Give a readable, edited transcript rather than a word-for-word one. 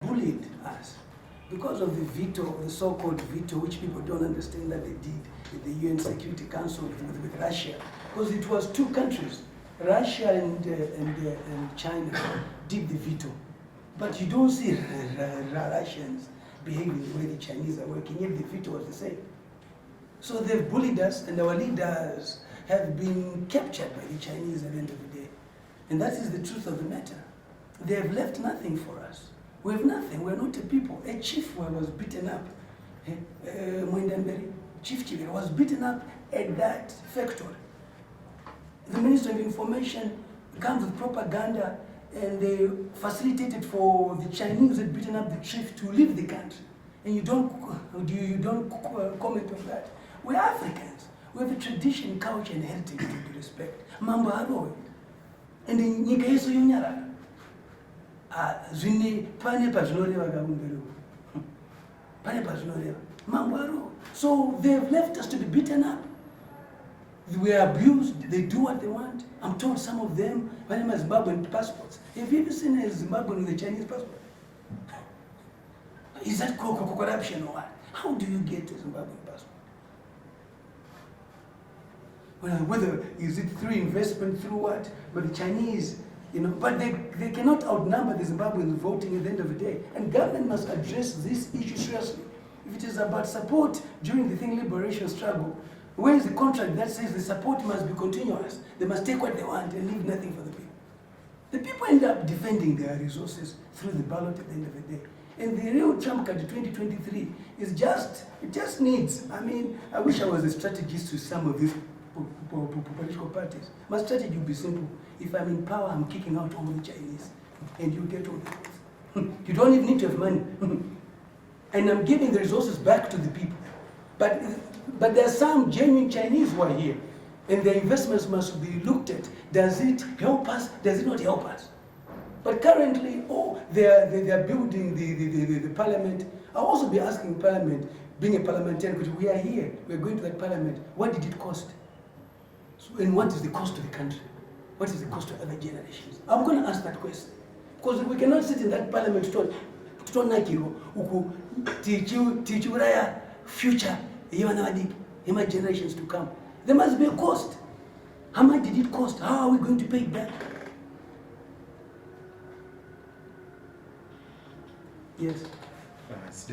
bullied us because of the veto, the so-called veto, which people don't understand that they did in the UN Security Council with Russia. Because it was two countries, Russia and China, did the veto. But you don't see Russians behaving the way the Chinese are working, yet the veto was the same. So they've bullied us, and our leaders have been captured by the Chinese at the end of the day. And that is the truth of the matter. They have left nothing for us. We have nothing. We're not a people. A chief was beaten up. Chief Chibera was beaten up at that factory. The Minister of Information comes with propaganda, and they facilitated for the Chinese who had beaten up the chief to leave the country. And you don't comment on that. We're Africans. We have a tradition, culture, and heritage to be respected. Mambo haro. And in nyika yesu yonyara. Zwini pane pazvinoreva kakumberi. Pane pazvinoreva. Mambo haro. So they've left us to be beaten up. We are abused. They do what they want. I'm told some of them, my name is Zimbabwean passports. Have you ever seen a Zimbabwean with a Chinese passport? Is that corruption or what? How do you get a Zimbabwean passport? Well, whether is it through investment, through what? But the Chinese, but they cannot outnumber the Zimbabweans voting at the end of the day. And government must address this issue seriously. If it is about support during the liberation struggle, where is the contract that says the support must be continuous? They must take what they want and leave nothing for the people. The people end up defending their resources through the ballot at the end of the day. And the real trump card 2023 is it just needs, I wish I was a strategist to some of these political parties. My strategy would be simple. If I'm in power, I'm kicking out all the Chinese. And you get all the votes. You don't even need to have money. And I'm giving the resources back to the people. But there are some genuine Chinese who are here. And their investments must be looked at. Does it help us? Does it not help us? But currently, they are building the parliament. I'll also be asking parliament, being a parliamentarian, because we are here, we're going to that parliament. What did it cost? And what is the cost to the country? What is the cost to other generations? I'm going to ask that question. Because we cannot sit in that parliament to teach future generations to come. There must be a cost. How much did it cost? How are we going to pay it back? Yes.